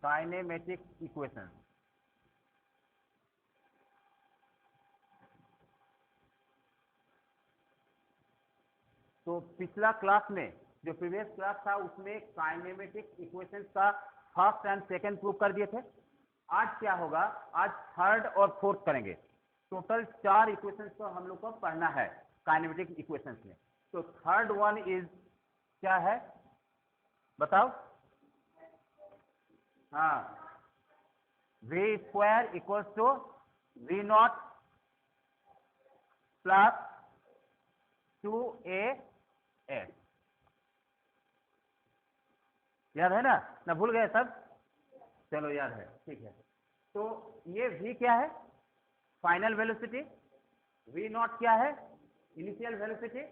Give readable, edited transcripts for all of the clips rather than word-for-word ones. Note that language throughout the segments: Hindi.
Kinematic equation. तो पिछला क्लास में जो प्रीवियस क्लास था उसमें काइनेमेटिक इक्वेशंस का फर्स्ट एंड सेकंड प्रूव कर दिए थे। आज क्या होगा, आज थर्ड और फोर्थ करेंगे। टोटल 4 इक्वेशंस को हम लोग को पढ़ना है काइनेमेटिक इक्वेशंस में। तो थर्ड वन इज क्या है बताओ? हाँ, v square equals to v not plus 2as। याद है ना भूल गए सब? चलो याद है, ठीक है। तो ये v क्या है? Final velocity. v नॉट क्या है? Initial velocity.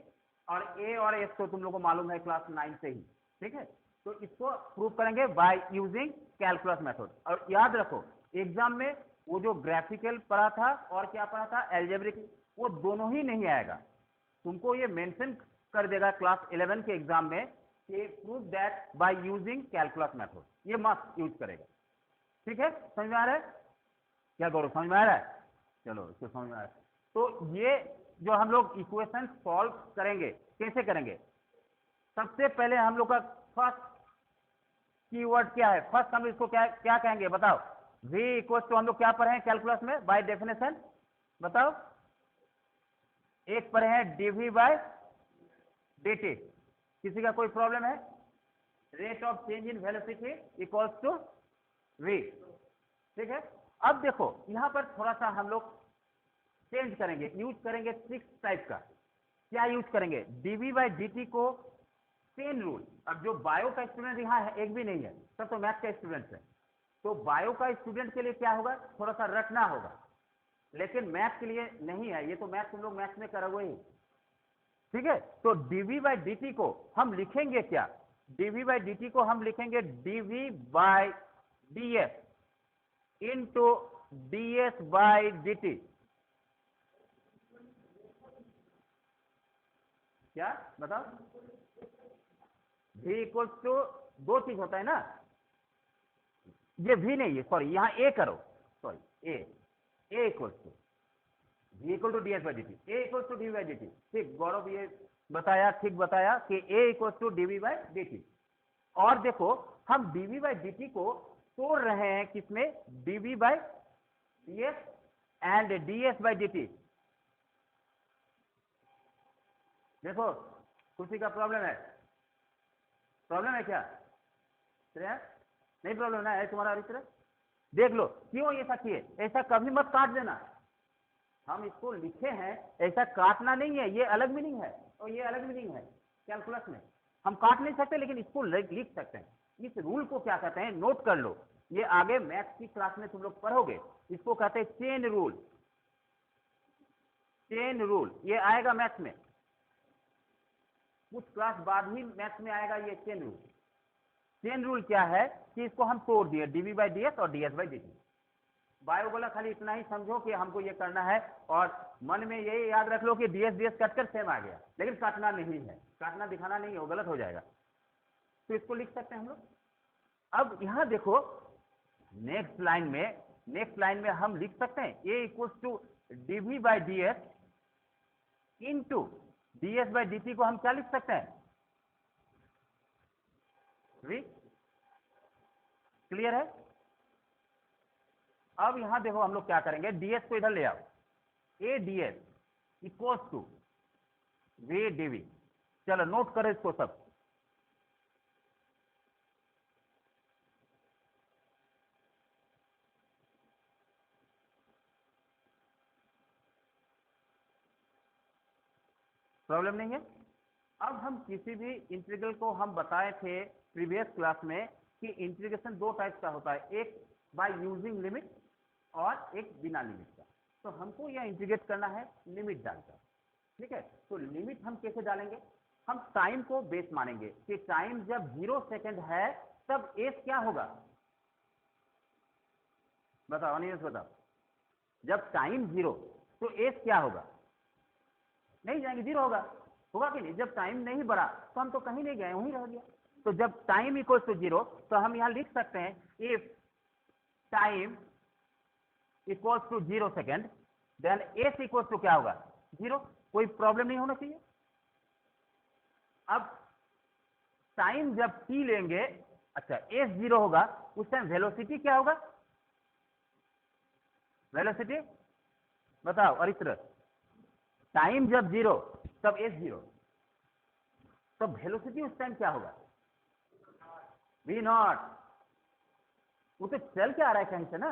और a और s तो तुम लोग को मालूम है क्लास 9 से ही, ठीक है। तो इसको प्रूव करेंगे बाय यूजिंग कैलकुलस मेथड। और याद रखो एग्जाम में वो जो ग्राफिकल पढ़ा था और क्या पढ़ा था एल्जेब्रिक, वो दोनों ही नहीं आएगा। तुमको ये मेंशन कर देगा क्लास 11 के एग्जाम में कि prove that by using calculus method, ये मस्ट यूज करेगा। ठीक है, समझ में आ रहा है क्या गौरव? समझ में आ रहा है? चलो इसको समझ में आ रहा है। तो ये जो हम लोग इक्वेशन सॉल्व करेंगे कैसे करेंगे? सबसे पहले हम लोग का फर्स्ट कीवर्ड क्या है? फर्स्ट हम इसको क्या क्या कहेंगे बताओ? v इक्वल टू हम लोग क्या पढ़े हैं कैलकुलस में बाय डेफिनेशन बताओ? एक पढ़े हैं dv बाय dt। किसी का कोई प्रॉब्लम है? Rate of change in velocity equals to v। ठीक है, अब देखो यहां पर थोड़ा सा हम लोग चेंज करेंगे, यूज करेंगे ट्रिक्स टाइप का। क्या यूज करेंगे? dv बाय dt को चेन रूल। अब जो बायो का स्टूडेंट यहाँ है एक भी नहीं है, सब तो मैथ का स्टूडेंट है। तो बायो का स्टूडेंट के लिए क्या होगा, थोड़ा सा रटना होगा, लेकिन मैथ के लिए नहीं है। ये तो मैथ तुम लोग मैथ में करोगे ही, ठीक है। तो dv बाय dt को हम लिखेंगे क्या? dv बाय dt को हम लिखेंगे dv by ds into ds by dt। क्या बताओ? v इक्वल्स टू दो चीज होता है ना, ये v नहीं है, सॉरी यहाँ a करो, sorry a equals to v equal to ds by dt, a equals to dv by dt। ठीक, गौरव ये बताया, ठीक बताया कि a equals to dv by dt। और देखो हम dv बाई dt को तोड़ रहे हैं किसमें? dv by ds and ds by dt। देखो खुशी का प्रॉब्लम है, प्रॉब्लम है क्या? नहीं प्रॉब्लम ना है तुम्हारा? इस तरह देख लो, क्यों ऐसा किए? ऐसा कभी मत काट देना। हम इसको लिखे हैं, ऐसा काटना नहीं है। ये अलग मीनिंग है और ये अलग मीनिंग है। कैलकुलस में हम काट नहीं सकते, लेकिन इसको लिख सकते हैं। इस रूल को क्या कहते हैं, नोट कर लो। ये आगे मैथ्स की क्लास में तुम लोग पढ़ोगे। इसको कहते हैं चेन रूल। चेन रूल ये आएगा मैथ्स में, कुछ क्लास बाद ही मैथ्स में आएगा ये चेन रूल। चेन रूल क्या है कि इसको हम तोड़ दिए dv बाई ds और ds बाई dt। बायो बोला खाली इतना ही समझो कि हमको ये करना है, और मन में यही याद रख लो कि ds ds कटकर सेम आ गया, लेकिन काटना नहीं है, काटना दिखाना नहीं है, वो गलत हो जाएगा। तो इसको लिख सकते हैं हम लोग। अब यहां देखो नेक्स्ट लाइन में हम लिख सकते हैं a equals to dv by ds into ds by dt को हम क्या लिख सकते हैं? v। क्लियर है? अब यहां देखो हम लोग क्या करेंगे, ds को इधर ले आओ, a ds equals to v dv। चलो नोट करो इसको सब। प्रॉब्लम नहीं है? अब हम किसी भी इंटीग्रल को हम बताए थे प्रीवियस क्लास में कि इंटीग्रेशन दो टाइप का होता है, एक बाय यूजिंग लिमिट और एक बिना लिमिट का। तो हमको यह इंटीग्रेट करना है लिमिट डालकर, ठीक है। तो लिमिट हम कैसे डालेंगे? हम टाइम को बेस मानेंगे कि टाइम जब 0 सेकंड है तब एस क्या होगा? बताओ अनियस बताओ। जब टाइम 0 तो एस क्या होगा? नहीं जाएंगे, 0 होगा, होगा कि नहीं? जब टाइम नहीं बढ़ा तो हम तो कहीं नहीं गए, वहीं रह गया। तो जब टाइम इक्वल टू 0 तो हम यहां लिख सकते हैं if time equals to 0 second, then S equals to क्या होगा 0। कोई प्रॉब्लम नहीं होना चाहिए। अब टाइम जब t लेंगे, अच्छा एस 0 होगा, उस टाइम वेलोसिटी क्या होगा, वेलोसिटी बताओ। और इस तरह टाइम जब 0 तब एस 0, तब वेलोसिटी उस टाइम क्या होगा v नॉट। वो तो चल के आ रहा है कहीं से ना।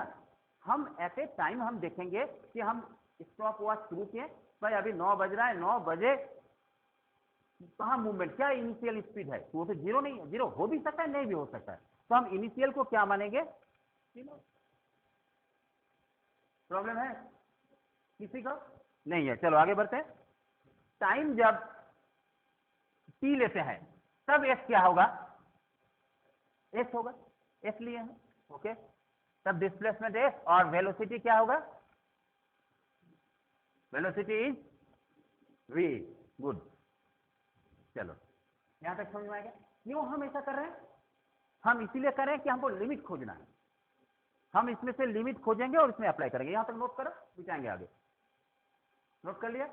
हम एट ए टाइम हम देखेंगे कि हम स्टॉप वॉच शुरू किए, भाई अभी 9 बज रहा है, 9 बजे कहाँ मूवमेंट, क्या इनिशियल स्पीड है, तो वो तो 0 नहीं है, 0 हो भी सकता है नहीं भी हो सकता है, तो हम इनिशियल को क्या मानेंगे। प्रॉब्लम है किसी का नहीं है, चलो आगे बढ़ते हैं। टाइम जब t लेते हैं तब s क्या होगा, s होगा, s लिए हैं, ओके। तब डिस्प्लेसमेंट s और वेलोसिटी क्या होगा, वेलोसिटी इज v। गुड, चलो यहां तक समझ में आएगा। क्यों हम ऐसा कर रहे हैं, हम इसीलिए कर रहे हैं कि हमको लिमिट खोजना है। हम इसमें से लिमिट खोजेंगे और इसमें अप्लाई करेंगे। यहां तक नोट करो, बिताएंगे आगे। नोट कर लिया।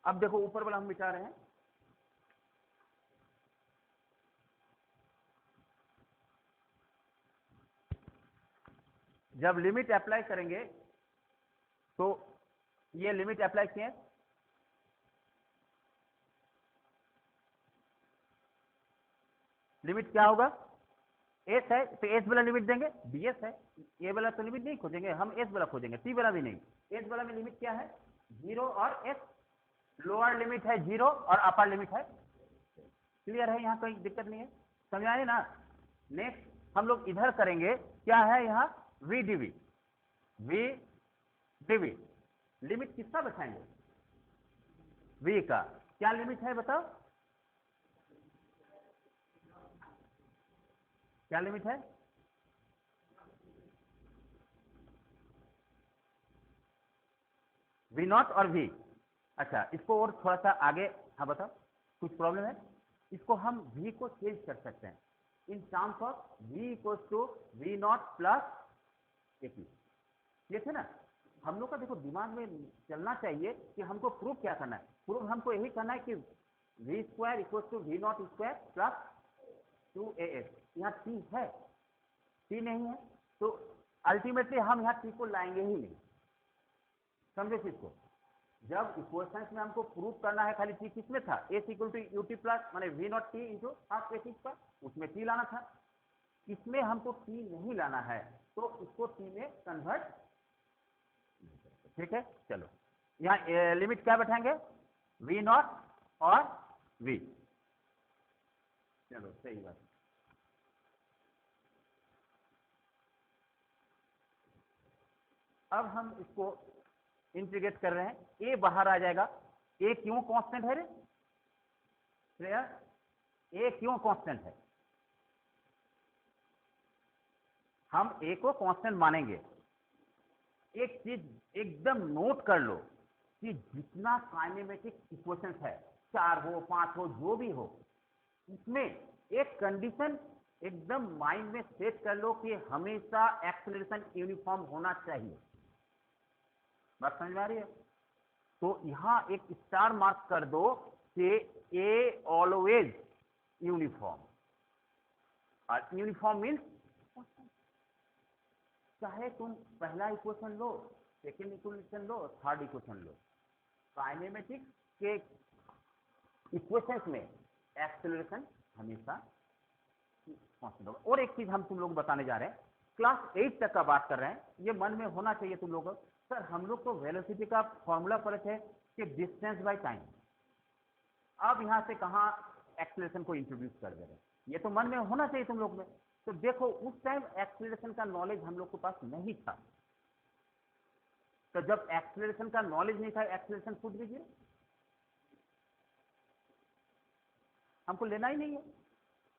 अब देखो ऊपर वाला हम बिता रहे हैं, जब लिमिट अप्लाई करेंगे तो ये लिमिट अप्लाई किए, लिमिट क्या होगा, एस है तो एस वाला लिमिट देंगे, बीएस है, ए वाला तो लिमिट नहीं खोजेंगे हम, एस वाला खोजेंगे, टी वाला भी नहीं। एस वाला में लिमिट क्या है 0 और एस, लोअर लिमिट है 0 और अपर लिमिट है। क्लियर है, यहाँ कोई दिक्कत नहीं है, समझाए ना। नेक्स्ट हम लोग इधर करेंगे, क्या है यहाँ V DV, V DV limit किसका बताएंगे, वी का क्या लिमिट है बताओ, क्या लिमिट है, वी नॉट और वी। अच्छा इसको और थोड़ा सा आगे, हाँ बताओ कुछ प्रॉब्लम है। इसको हम v को चेंज कर सकते हैं in terms of v equal to V not plus A, ये थे ना। हम लोग का देखो दिमाग में चलना चाहिए कि हमको प्रूव क्या करना है। प्रूव हमको यही करना है कि V square equal to V not square plus 2as। यहाँ t है, t नहीं है, तो अल्टीमेटली हम यहाँ t को लाएंगे ही नहीं, समझे चीज को। जब इक्वेशंस में हमको प्रूव करना है, खाली t किसमें था, s equal to UT plus माने V naught T into half S पर, उसमें t लाना था। इसमें हमको t नहीं लाना है, तो इसको t में कन्वर्ट, ठीक है। चलो यहाँ लिमिट क्या बैठाएंगे, वी नॉट और v, चलो सही बात। अब हम इसको इंटीग्रेट कर रहे हैं, a बाहर आ जाएगा। a क्यों कांस्टेंट है रे श्रेया, a क्यों कांस्टेंट है, हम a को कांस्टेंट मानेंगे। एक चीज एकदम नोट कर लो कि जितना काइनेमेटिक इक्वेशंस है, 4 हो 5 हो जो भी हो, इसमें एक कंडीशन एकदम माइंड में सेट कर लो कि हमेशा एक्सेलरेशन यूनिफॉर्म होना चाहिए। बात समझ में आ रही है। तो यहां एक स्टार मार्क कर दो कि ए ऑलवेज यूनिफॉर्म, और यूनिफॉर्म मीन्स चाहे तुम पहला इक्वेशन लो, सेकेंड इक्वेशन लो, थर्ड इक्वेशन लो, काइनेमेटिक्स के इक्वेशंस में एक्सेलरेशन हमेशा कांस्टेंट होगा। और एक चीज हम तुम लोग बताने जा रहे हैं, क्लास 8 तक का बात कर रहे हैं, ये मन में होना चाहिए तुम लोगों को। सर हम लोग को वेलोसिटी का फॉर्मूला पता है कि डिस्टेंस बाय टाइम, अब यहां से कहां एक्सेलरेशन को इंट्रोड्यूस कर दे रहे हैं, ये तो मन में होना चाहिए तुम लोग में। तो देखो उस टाइम एक्सेलरेशन का नॉलेज हम लोग के पास नहीं था, तो जब एक्सेलरेशन का नॉलेज नहीं था, एक्सेलरेशन खुद लीजिए, हमको लेना ही नहीं है।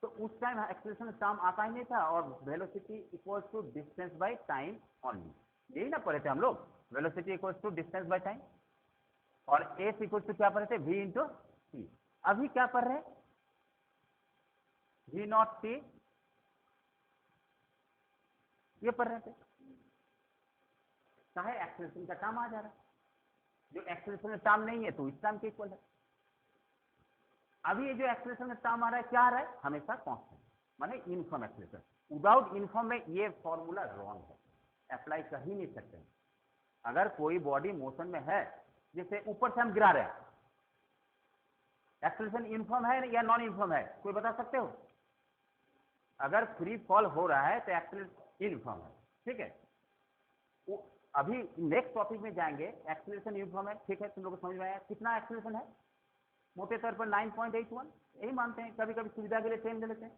तो उस टाइम एक्सेलरेशन टर्म आता ही नहीं था, और velocity equals to distance by time only, यही ना पढ़े थे हम लोग, velocity equals to distance by time, और एस इक्वल्स टू क्या पढ़े थे, वी इंटू टी। अभी क्या पढ़ रहे हैं, वी नॉट टी, ये पढ़ रहे थे। चाहे एक्सेलरेशन का टर्म आ जा रहा है, जो एक्सेलरेशन का टर्म नहीं है तो इस टर्म के इक्वल है। अभी ये जो एक्सेलरेशन का टर्म आ रहा है क्या आ रहा है, हमेशा कांस्टेंट, माने यूनिफॉर्म एक्सेलरेशन। विदाउट यूनिफॉर्म में ये फॉर्मूला रॉन्ग है, अप्लाई कर ही नहीं सकते। अगर कोई बॉडी मोशन में है, जैसे ऊपर से हम गिरा रहे हैं, एक्सेलरेशन यूनिफॉर्म है या नॉन यूनिफॉर्म है, कोई बता सकते हो? अगर फ्री फॉल हो रहा है तो एक्सेलरेशन यूनिफॉर्म है, ठीक है। अभी नेक्स्ट टॉपिक में जाएंगे, एक्सेलरेशन यूनिफॉर्म है, ठीक है, तुम लोग को समझ में आया कितना एक्सेलरेशन है? मोटे तौर पर 9.81 यही मानते हैं, कभी कभी सुविधा के लिए 10 ले लेते हैं,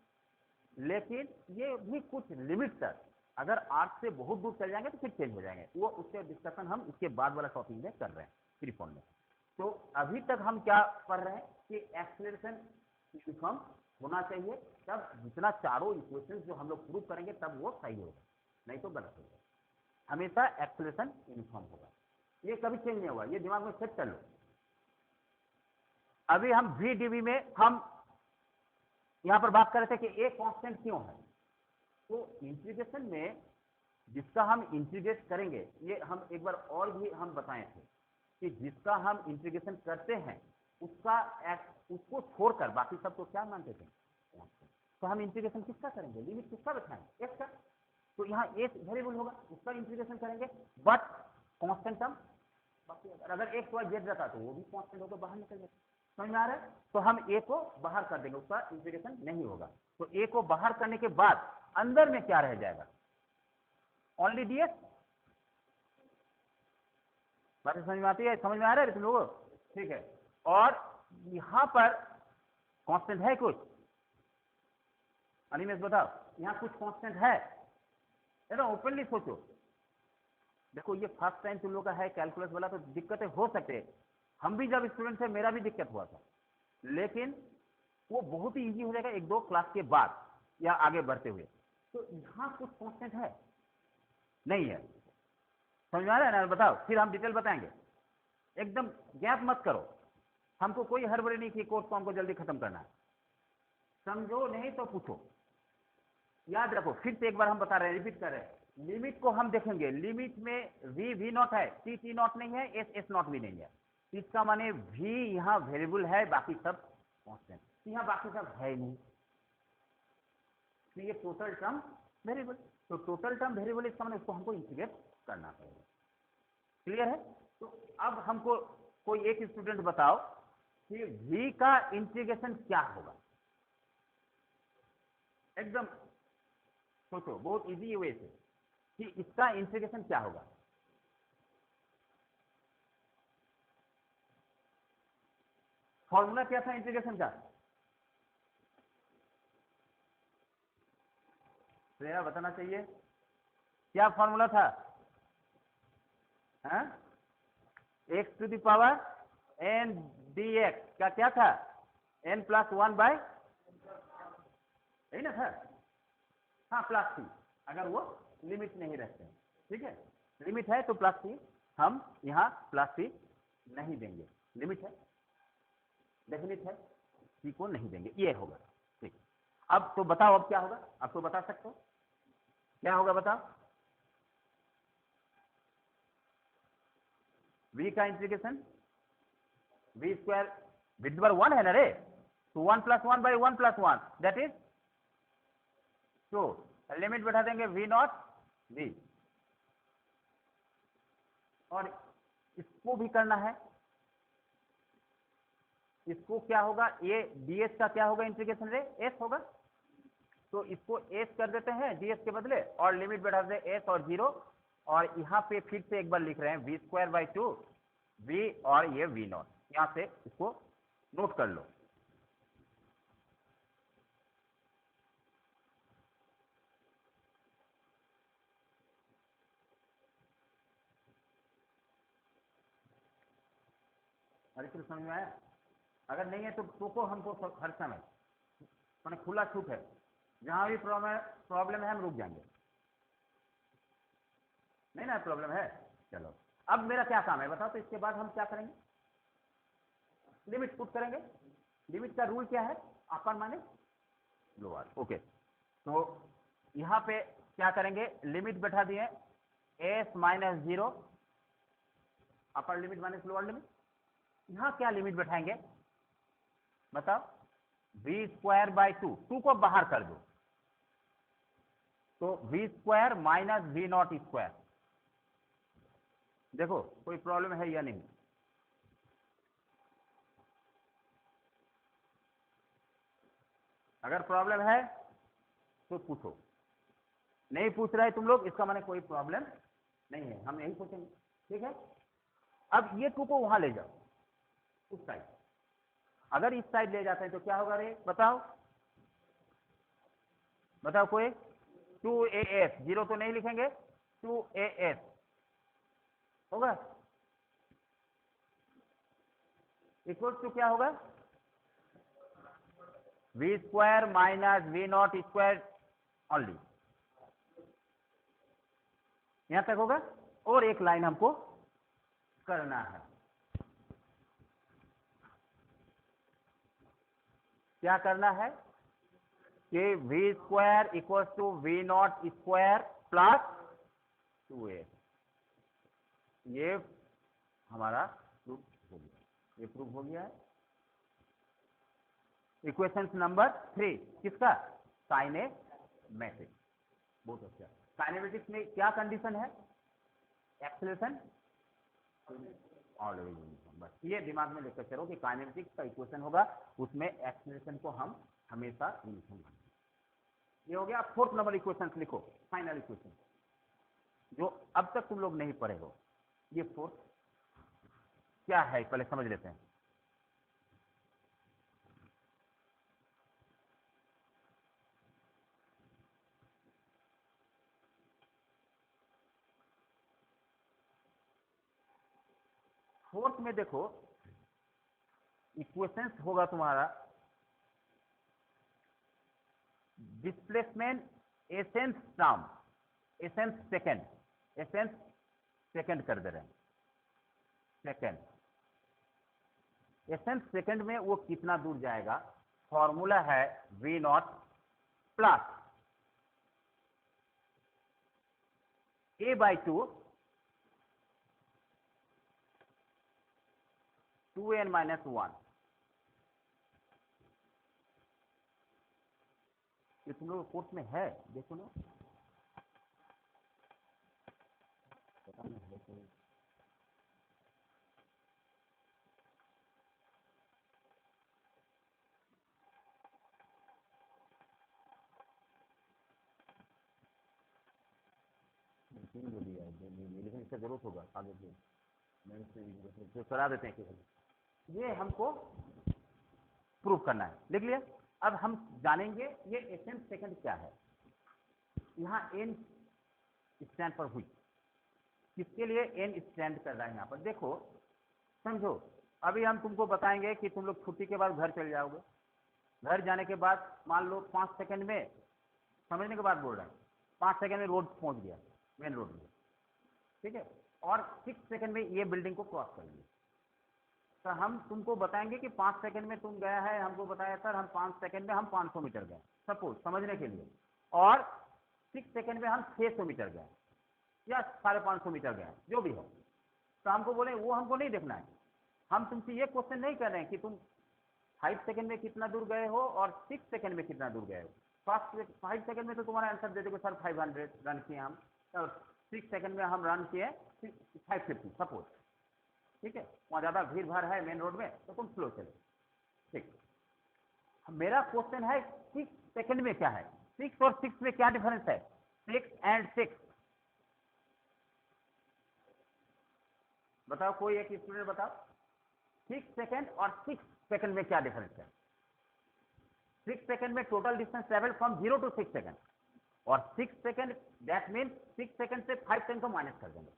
लेकिन ये भी कुछ लिमिट तक, अगर 8 से बहुत दूर चल जाएंगे तो फिर चेंज हो जाएंगे, वो उसके डिस्कशन हम इसके बाद वाला टॉपिक में कर रहे हैं फ्री फॉल में। तो अभी तक हम क्या पढ़ रहे हैं कि एक्सेलरेशन यूनिफॉर्म होना चाहिए, तब जितना चारों इक्वेशन जो हम लोग प्रूव करेंगे तब वो सही होगा, नहीं तो गलत होगा। हमेशा एक्सेलरेशन यूनिफॉर्म होगा, ये कभी चेंज नहीं होगा, ये दिमाग में सेट कर लो। अभी हम वी डीवी में हम यहां पर बात कर रहे थे कि ए कांस्टेंट क्यों है, तो इंटीग्रेशन में जिसका हम इंटीग्रेट करेंगे, ये हम एक बार और भी हम बताए थे कि जिसका हम इंटीग्रेशन करते हैं उसको छोड़कर बाकी सब तो क्या मानते थे, तो हम इंटीग्रेशन किसका करेंगे, लिमिट किसका बैठाएंगे, एक्स का। तो यहाँ एक वेरिएबल होगा, उसका इंटीग्रेशन करेंगे, बट कांस्टेंट टर्म बाकी, अगर एक्स वाई जेड रहता तो वो भी कांस्टेंट होकर बाहर निकल जाता। समझ में आ रहा है? तो हम ए को बाहर कर देंगे, उसका इंटीग्रेशन नहीं होगा। तो ए को बाहर करने के बाद अंदर में क्या रह जाएगा, ओनली डीएस। बात समझ में आती है, समझ में आ रहा है तुम लोगों? ठीक है। और यहां पर कांस्टेंट है कुछ, अनिमेश बताओ, यहां कुछ कांस्टेंट है ना? ओपनली सोचो, देखो ये फर्स्ट टाइम तुम लोग का है कैलकुलस वाला, तो दिक्कतें हो सकते हैं। हम भी जब स्टूडेंट थे मेरा भी दिक्कत हुआ था, लेकिन वो बहुत ही इजी हो जाएगा 1-2 क्लास के बाद या आगे बढ़ते हुए। तो यहां कुछ कांस्टेंट है नहीं है, समझ में आ रहा है ना? बताओ, फिर हम डिटेल बताएंगे, एकदम गैप मत करो। हमको कोई हड़बड़ी नहीं कि कोर्स को हमको जल्दी खत्म करना है, समझो नहीं तो पूछो, याद रखो। फिर से एक बार हम बता रहे हैं, रिपीट कर रहे हैं, लिमिट को हम देखेंगे, लिमिट में वी नॉट है, टी नॉट नहीं है, एस नॉट भी नहीं है, इसका माने वी यहाँ वेरिएबल है, बाकी सब कांस्टेंट, यहाँ बाकी सब है ही नहीं, तो ये टोटल टर्म वेरिएबल। तो टोटल टर्म वेरिएबल इसका माने उसको हमको इंटीग्रेट करना पड़ेगा। क्लियर है? तो अब हमको कोई एक स्टूडेंट बताओ कि v का इंटीग्रेशन क्या होगा, एकदम सोचो, बहुत इजी वे से कि इसका इंटीग्रेशन क्या होगा। फॉर्मूला क्या था इंटीग्रेशन का? श्रेया बताना चाहिए, क्या फॉर्मूला था? X to the power N D X का क्या था, n+1/, यही ना था? हाँ, +c, अगर वो लिमिट नहीं रखते हैं, ठीक है, लिमिट है तो +c, हम यहाँ +c नहीं देंगे, लिमिट है, डेफिनिट है, सी को नहीं देंगे, ये होगा। ठीक, अब तो बताओ अब क्या होगा, अब तो बता सकते हो क्या होगा, बताओ। v का इंटीग्रेशन, v² विद 1 है ना रे, तो 1+1/1+1 दैट इज 2, लिमिट बैठा देंगे v0 v, और इसको भी करना है, इसको क्या होगा, ये ds का क्या होगा इंटीग्रेशन रे, s होगा, तो इसको s कर देते हैं ds के बदले, और लिमिट बैठा देते s और 0, और यहाँ पे फिर से एक बार लिख रहे हैं v²/2 v, और ये v0, यहाँ से इसको नोट कर लो। अरे फिर समझ में आया? अगर नहीं है तो टोको हमको हर समय, मैंने खुला छूट है, जहां भी प्रॉब्लम है हम रुक जाएंगे, नहीं ना प्रॉब्लम है। चलो, अब मेरा क्या काम है बताओ, तो इसके बाद हम क्या करेंगे, लिमिट पुट करेंगे। लिमिट का रूल क्या है, अपर माने लोअर, ओके। तो यहाँ पे क्या करेंगे, लिमिट बैठा दिए S minus 0 upper limit minus lower limit. यहां क्या लिमिट बैठाएंगे बताओ, वी स्क्वायर बाई 2 को बाहर कर दो तो V square minus V not square. देखो कोई प्रॉब्लम है या नहीं? अगर प्रॉब्लम है तो पूछो, नहीं पूछ रहे तुम लोग इसका माने कोई प्रॉब्लम नहीं है, हम यही पूछेंगे। ठीक है, अब ये 2 को वहां ले जाओ उस साइड। अगर इस साइड ले जाते हैं तो क्या होगा रे बताओ, बताओ कोई। 2as 0 तो नहीं लिखेंगे, 2as होगा इक्वल टू क्या होगा, V square minus V not square only. यहां तक होगा। और एक लाइन हमको करना है, क्या करना है कि V square equal to V not square plus 2a। ये हमारा प्रूफ हो गया, ये प्रूफ हो गया है। इक्वेशन नंबर 3 किसका, काइनेमेटिक। बहुत अच्छा। काइनेमेटिक्स में क्या कंडीशन है, एक्सेलरेशन ऑलवेज यूनिफॉर्म। बस ये दिमाग में लेकर चलो कि काइनेमेटिक्स का इक्वेशन होगा उसमें एक्सेलरेशन को हम हमेशा यूनिफॉर्म मानेंगे। ये हो गया। अब 4th नंबर इक्वेशन लिखो, फाइनल इक्वेशन जो अब तक तुम लोग नहीं पढ़े हो। ये 4th क्या है पहले समझ लेते हैं। फोर्थ में देखो इक्वेशंस होगा तुम्हारा displacement essence term, essence second कर दे रहे हैं, सेकंड एसेंस सेकंड में वो कितना दूर जाएगा। फॉर्मूला है V not plus a by 2n minus 1। ये तुम लोग कोर्स में है, देखो ना। पता नहीं है तो लेकिन इसका जरूरत होगा आगे से, तो करा देते हैं किसी। ये हमको प्रूव करना है, लिख लिया। अब हम जानेंगे ये एसेंस सेकंड क्या है। यहाँ n स्टैंड पर हुई, किसके लिए n स्टैंड कर रहा है यहाँ पर देखो समझो। अभी हम तुमको बताएंगे कि तुम लोग छुट्टी के बाद घर चले जाओगे। घर जाने के बाद मान लो 5 सेकंड में, समझने के बाद बोल रहे हैं, 5 सेकंड में रोड पहुंच गया, मेन रोड में, ठीक है। और 6 सेकंड में ये बिल्डिंग को क्रॉस कर लिया। तो हम तुमको बताएंगे कि 5 सेकंड में तुम गया है, हमको बताया सर हम 5 सेकंड में हम 500 मीटर गए, सपोज समझने के लिए। और 6 सेकंड में हम 600 मीटर गए या 550 मीटर गए, जो भी हो। तो हमको बोले वो हमको नहीं देखना है। हम तुमसे ये क्वेश्चन नहीं कर रहे हैं कि तुम 5 सेकंड में कितना दूर गए हो और 6 सेकंड में कितना दूर गए हो। 5 सेकंड में तो तुम्हारा आंसर दे दोगे सर 500 रन किए हम, और 6 सेकंड में हम रन किए 550 सपोज, ठीक है। वहाँ ज़्यादा भीड़ भाड़ है मेन रोड में तो तुम स्लो चलो, ठीक। मेरा क्वेश्चन है 6 सेकंड में क्या है, 6 और 6 में क्या डिफरेंस है, 6 एंड 6 बताओ, कोई एक स्टूडेंट बताओ। 6 सेकंड और 6 सेकंड में क्या डिफरेंस है। 6 सेकंड में total distance travel from 0 to 6 second, और 6 सेकंड दैट मीन 6 सेकंड से 5 सेकंड को माइनस कर देंगे।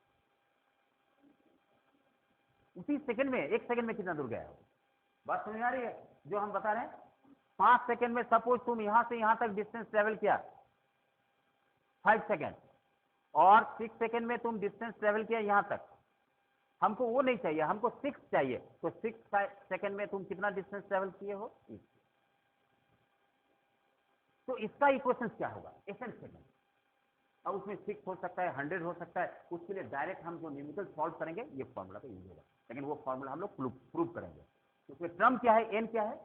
उसी सेकंड में 1 सेकंड में कितना दूर गया हो, बात समझ आ रही है जो हम बता रहे हैं। 5 सेकंड में सपोज तुम यहां से यहां तक डिस्टेंस ट्रेवल किया 5 सेकंड, और 6 सेकंड में तुम डिस्टेंस ट्रेवल किया यहां तक। हमको वो नहीं चाहिए, हमको 6 चाहिए। तो 6 सेकंड में तुम कितना डिस्टेंस ट्रेवल किए हो। तो इसका इक्वेशन क्या होगा, एसेंस सेकंड। अब और उसमें 6 हो सकता है, 100 हो सकता है, उसके लिए डायरेक्ट हम जो न्यूमेरिकल सॉल्व करेंगे ये फॉर्मूला का यूज होगा, लेकिन वो फॉर्मूला हम लोग प्रूव करेंगे। उसमें टर्म क्या है, एन क्या है,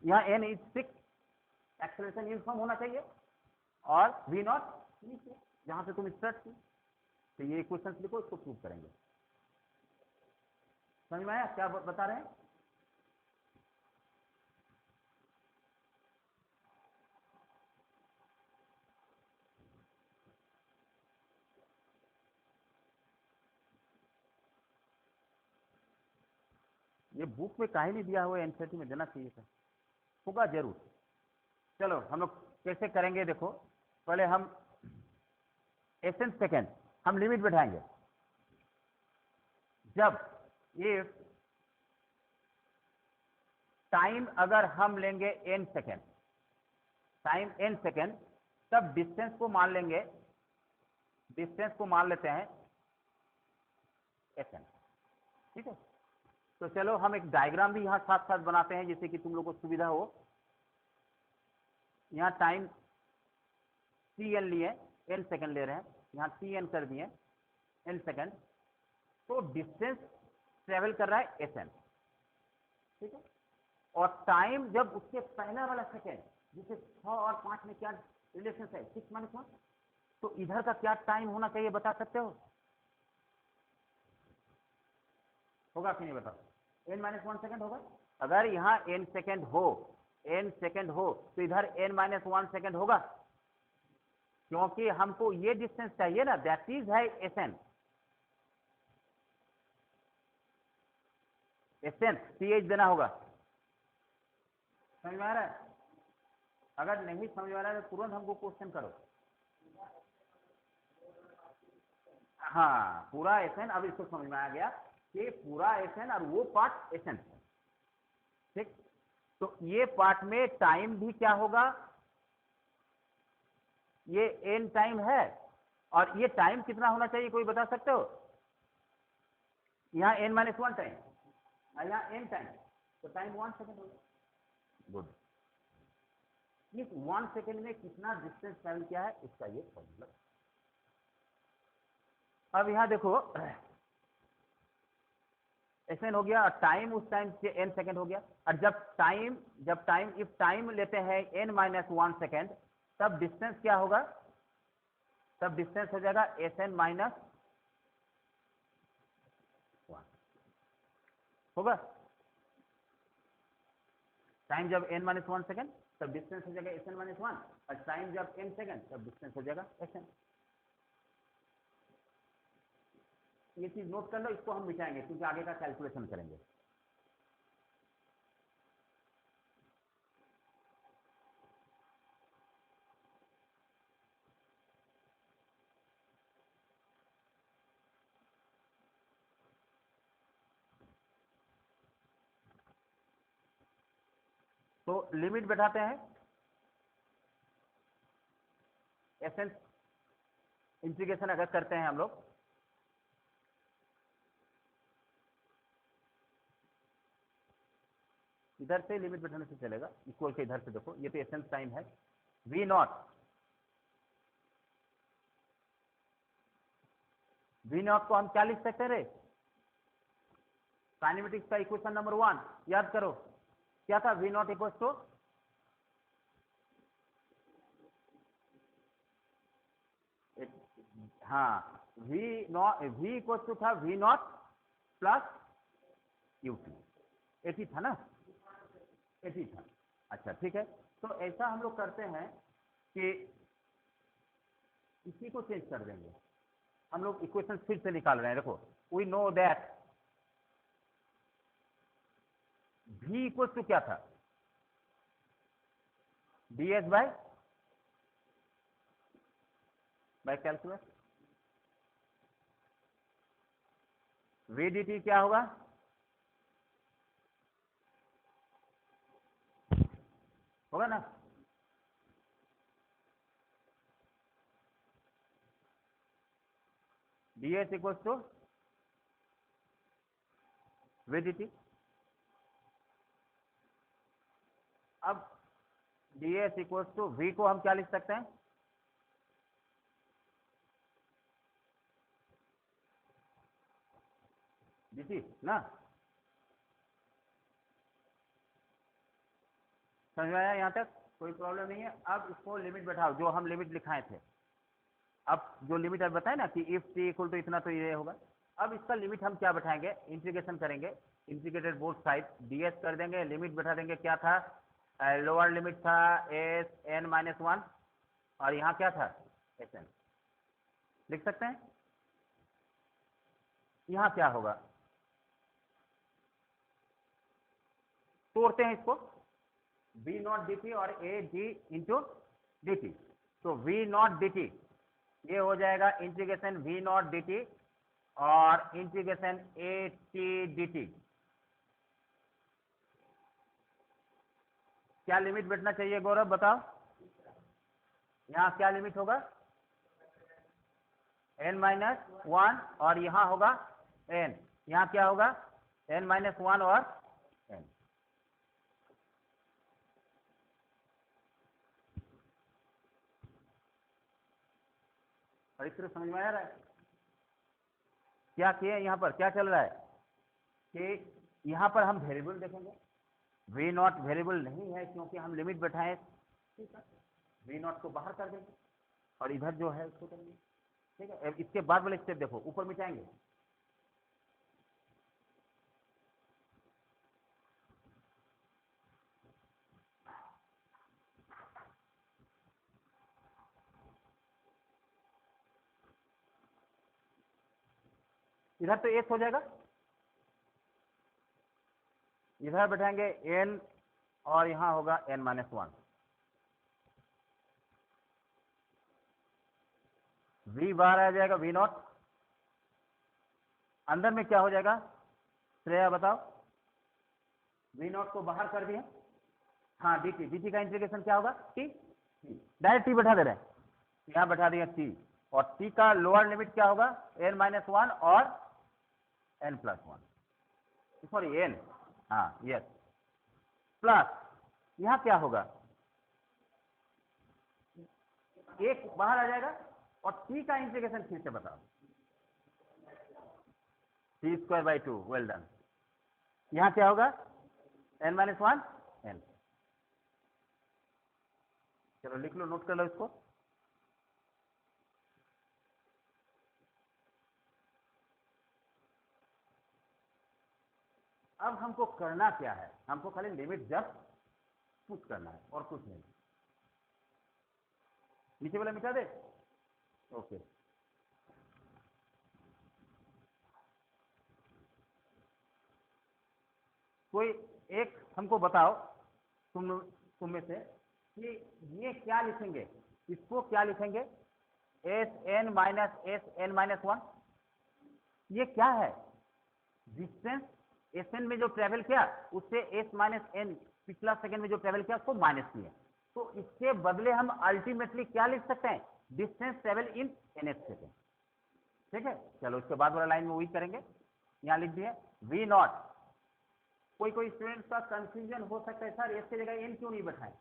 यहाँ एन इज 6, एक्सेलरेशन यूनिफॉर्म होना चाहिए, और वी नॉट नीचे जहां से तुम स्टार्ट की, तो ये क्वेश्चन लिखो, इसको प्रूव करेंगे। समझ में आया क्या बता रहे हैं? ये बुक में काहे नहीं दिया हुआ, एनसीईआरटी में देना चाहिए था, होगा जरूर। चलो हम लोग कैसे करेंगे, देखो पहले हम एसेंस सेकेंड हम लिमिट बैठाएंगे। जब ये टाइम अगर हम लेंगे n second, time n second, तब डिस्टेंस को मान लेंगे, डिस्टेंस को मान लेते हैं एसएन, ठीक है। तो चलो हम एक डायग्राम भी यहाँ साथ साथ बनाते हैं, जिससे कि तुम लोग को सुविधा हो। यहाँ टाइम Tn लिए, n सेकेंड ले रहे हैं, यहाँ Tn कर दिए n सेकेंड, तो डिस्टेंस ट्रेवल कर रहा है Sn, ठीक है। और टाइम जब उसके पहला वाला सेकेंड, जिसे 6 और 5 में क्या रिलेशन है, 6 - 1, तो इधर का क्या टाइम होना चाहिए बता सकते हो? होगा कि नहीं बताओ? n - 1 सेकेंड होगा। अगर यहाँ n सेकेंड हो, n सेकेंड हो, तो इधर n - 1 सेकेंड होगा, क्योंकि हमको ये डिस्टेंस चाहिए ना, दैट इज है Sn। Sn ch देना होगा। समझ में आ रहा है? अगर नहीं समझ में आ रहा है तो तुरंत हमको क्वेश्चन करो। हाँ, पूरा Sn, अब इसको समझ में आ गया कि पूरा Sn और वो पार्ट Sn, ठीक। तो ये पार्ट में टाइम भी क्या होगा, ये n टाइम है, और ये टाइम कितना होना चाहिए, कोई बता सकते हो? यहाँ n - 1 टाइम, यहाँ n टाइम, तो टाइम 1 सेकेंड होगा। गुड। इस 1 सेकेंड में कितना डिस्टेंस ट्रैवल किया है, इसका ये फॉर्मूला। अब यहाँ देखो, Sn हो गया, और टाइम उस टाइम से n सेकेंड हो गया, और जब टाइम इफ टाइम लेते हैं n - 1 सेकेंड, तब डिस्टेंस क्या होगा, तब डिस्टेंस हो जाएगा Sn - 1 होगा। टाइम जब n - 1 सेकेंड, तब डिस्टेंस हो जाएगा Sn - 1, और टाइम जब n सेकेंड, तब डिस्टेंस हो जाएगा Sn। ये चीज नोट कर लो, इसको हम मिटाएंगे क्योंकि आगे का कैलकुलेशन करेंगे। तो लिमिट बैठाते हैं, एसेंस इंटीग्रेशन अगर करते हैं हम लोग, इधर से लिमिट बैठाने से चलेगा, इक्वल के इधर से देखो, ये तो एसेंस टाइम है, वी नॉट, वी नॉट को हम क्या लिख सकते हैं रे, काइनेमेटिक्स का इक्वेशन नंबर 1 याद करो, क्या था, वी नॉट इक्वल टू, हाँ, वी इक्वल टू था V not plus UT, AT था ना, एटी था। अच्छा ठीक है, तो ऐसा हम लोग करते हैं कि इसी को चेंज कर देंगे, हम लोग इक्वेशन फिर से निकाल रहे हैं। देखो, we know that v equal to क्या था, ds by calculus, v dt क्या होगा, होगा ना, ds equal to v dt। अब ds इक्वल टू v को हम क्या लिख सकते हैं, dt ना, समझ में आया यहाँ तक? कोई प्रॉब्लम नहीं है। अब इसको लिमिट बैठाओ, जो हम लिमिट लिखाए थे। अब जो लिमिट अब बताए ना कि इफ t इक्वल टू इतना तो ये होगा। अब इसका लिमिट हम क्या बैठाएंगे, इंटीग्रेशन करेंगे, इंटीग्रेटेड बोथ साइड, ds कर देंगे, लिमिट बैठा देंगे, क्या था, लोअर लिमिट था (n-1) और यहाँ क्या था, sn। लिख सकते हैं? यहाँ क्या होगा, तोड़ते हैं इसको, v नॉट dt और a d इंटू dt। तो v नॉट dt ये हो जाएगा इंटीग्रेशन v नॉट dt और इंटीग्रेशन a t dt। क्या लिमिट बैठना चाहिए गौरव, बताओ? यहाँ क्या लिमिट होगा, n-1 और यहाँ होगा n। यहाँ क्या होगा, n-1 और n। और इस तरह समझ में आ रहा है क्या किए? यहाँ पर क्या चल रहा है कि यहाँ पर हम वेरिएबल देखेंगे, v नॉट वेरिएबल नहीं है क्योंकि हम लिमिट बैठाए, ठीक है, v नॉट को बाहर कर देंगे और इधर जो है उसको करेंगे, ठीक है। अब इसके बाद वाले स्टेप देखो, ऊपर मिटाएंगे, इधर तो s हो जाएगा, इधर बैठाएंगे n और यहाँ होगा n-1, v बाहर आ जाएगा, v नॉट अंदर में क्या हो जाएगा, श्रेया बताओ? v नॉट को बाहर कर दिए, हाँ dt का इंटीग्रेशन क्या होगा, t, डायरेक्ट t बैठा दे रहे हैं, यहाँ बैठा दिया t, और t का लोअर लिमिट क्या होगा, n-1 और n+1, सॉरी n, हाँ यस, प्लस यहाँ क्या होगा, एक बाहर आ जाएगा और t का इंटीग्रेशन फिर से बताओ, t²/2, वेल डन। यहाँ क्या होगा, n-1 n। चलो लिख लो, नोट कर लो इसको। अब हमको करना क्या है, हमको खाली लिमिट जस्ट पुट करना है और कुछ नहीं। नीचे वाला मिटा दे, ओके। कोई एक हमको बताओ तुम में से कि ये क्या लिखेंगे, इसको क्या लिखेंगे, Sn-Sn-1, ये क्या है, डिस्टेंस Sn में जो ट्रेवल किया उससे S-n पिछला सेकंड में जो ट्रेवल किया उसको माइनस किया, तो इसके बदले हम अल्टीमेटली क्या लिख सकते हैं, distance travel in nth second, ठीक है। चलो इसके बाद वाला लाइन में वही करेंगे, यहाँ लिख दिए v नॉट। कोई स्टूडेंट का कंफ्यूजन हो सकता है, सर इसके जगह n क्यों नहीं बैठाएं,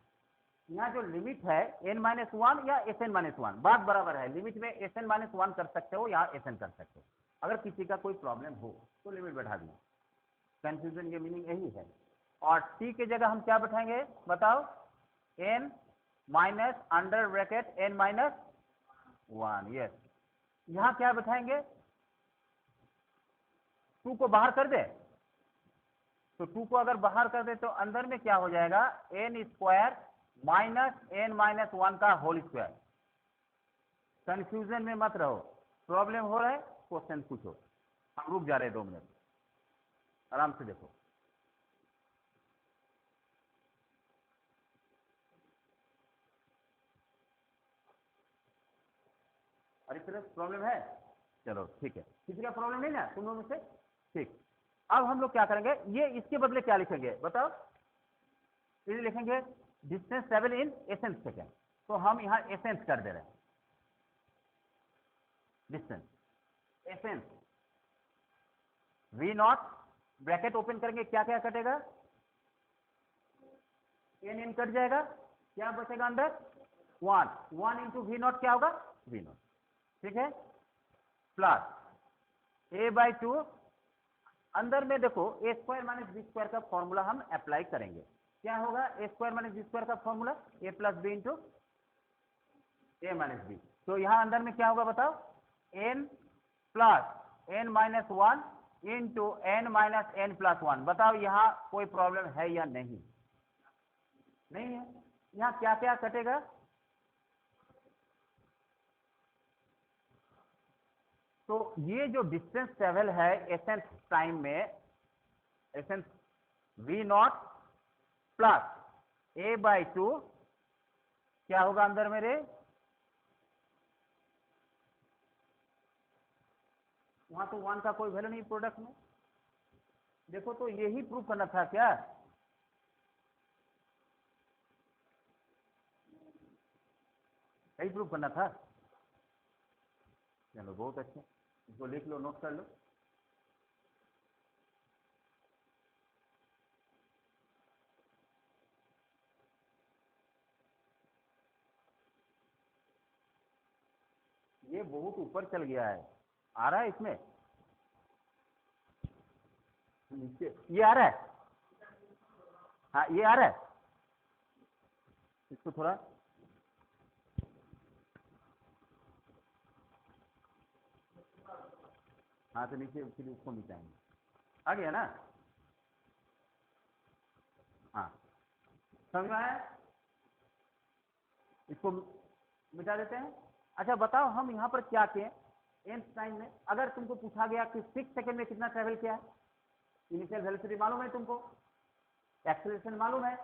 यहाँ जो लिमिट है n-1 या Sn-1, बात बराबर है, लिमिट में Sn-1 कर सकते हो, यहाँ Sn कर सकते हो। अगर किसी का कोई प्रॉब्लम हो तो लिमिट बैठा दिए, कंफ्यूजन के मीनिंग यही है। और t के जगह हम क्या बैठाएंगे बताओ, n minus under bracket n-1, yes. यहाँ क्या बैठाएंगे, 2 को बाहर कर दे, तो 2 को अगर बाहर कर दे तो अंदर में क्या हो जाएगा, n² माइनस n-1 का होल स्क्वायर। कंफ्यूजन में मत रहो, प्रॉब्लम हो रहा है क्वेश्चन पूछो, हम रुक जा रहे हैं 2 मिनट, आराम से देखो। अरे फिर प्रॉब्लम है, चलो ठीक है, किसी का प्रॉब्लम नहीं ना तुम लोगों में से, ठीक। अब हम लोग क्या करेंगे, ये इसके बदले क्या लिखेंगे बताओ, ये लिखेंगे distance travel in essence second, तो हम यहाँ एसेंस कर दे रहे हैं, distance essence v not, bracket open करेंगे, क्या क्या कटेगा, n कट जाएगा, क्या बचेगा अंदर 1 इंटू v नॉट क्या होगा, v नॉट, ठीक है, प्लस a/2 अंदर में देखो A square minus B square का फॉर्मूला हम अप्लाई करेंगे। क्या होगा A square minus B square का formula A plus B into A minus B. तो यहाँ अंदर में क्या होगा बताओ, N plus N minus one into N minus N plus one. बताओ यहाँ कोई प्रॉब्लम है या नहीं? नहीं है। यहाँ क्या क्या कटेगा, तो ये जो डिस्टेंस ट्रेवल है एसेंस टाइम में, एसेंस V not plus A by two क्या होगा अंदर मेरे, वहां तो वन का कोई वैल्यू नहीं प्रोडक्ट में। देखो तो यही प्रूव करना था क्या, यही प्रूव करना था। चलो बहुत अच्छा, इसको लिख लो, नोट कर लो। ये बहुत ऊपर चल गया है, आ रहा है इसमें नीचे, ये आ रहा है, हाँ ये आ रहा है, इसको थोड़ा हाँ तो नीचे, फिर उसको मिटाएंगे। आ गया ना, हाँ समझ में आया, इसको मिटा देते हैं। अच्छा बताओ हम यहाँ पर क्या किए, एन टाइम में अगर तुमको पूछा गया कि 6 सेकंड में कितना ट्रेवल किया है, इनिशियल वेलोसिटी मालूम है तुमको, एक्सेलरेशन मालूम है,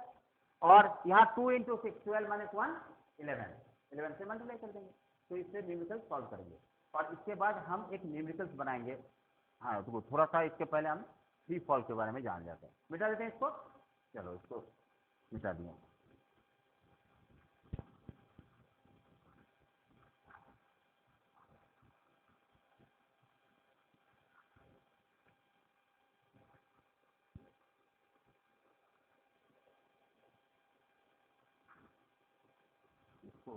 और यहाँ 2 इंटू 6 12 माइनस 1 11, 11 से मल्टीप्लाई कर देंगे, तो इससे न्यूमेरिकल्स सॉल्व करेंगे। और इसके बाद हम एक न्यूमेरिकल्स बनाएंगे। हाँ तो थोड़ा सा इसके पहले हम फ्री फॉल के बारे में जान जाते हैं। मिटा देते हैं इसको, चलो इसको मिटा दिया। इसको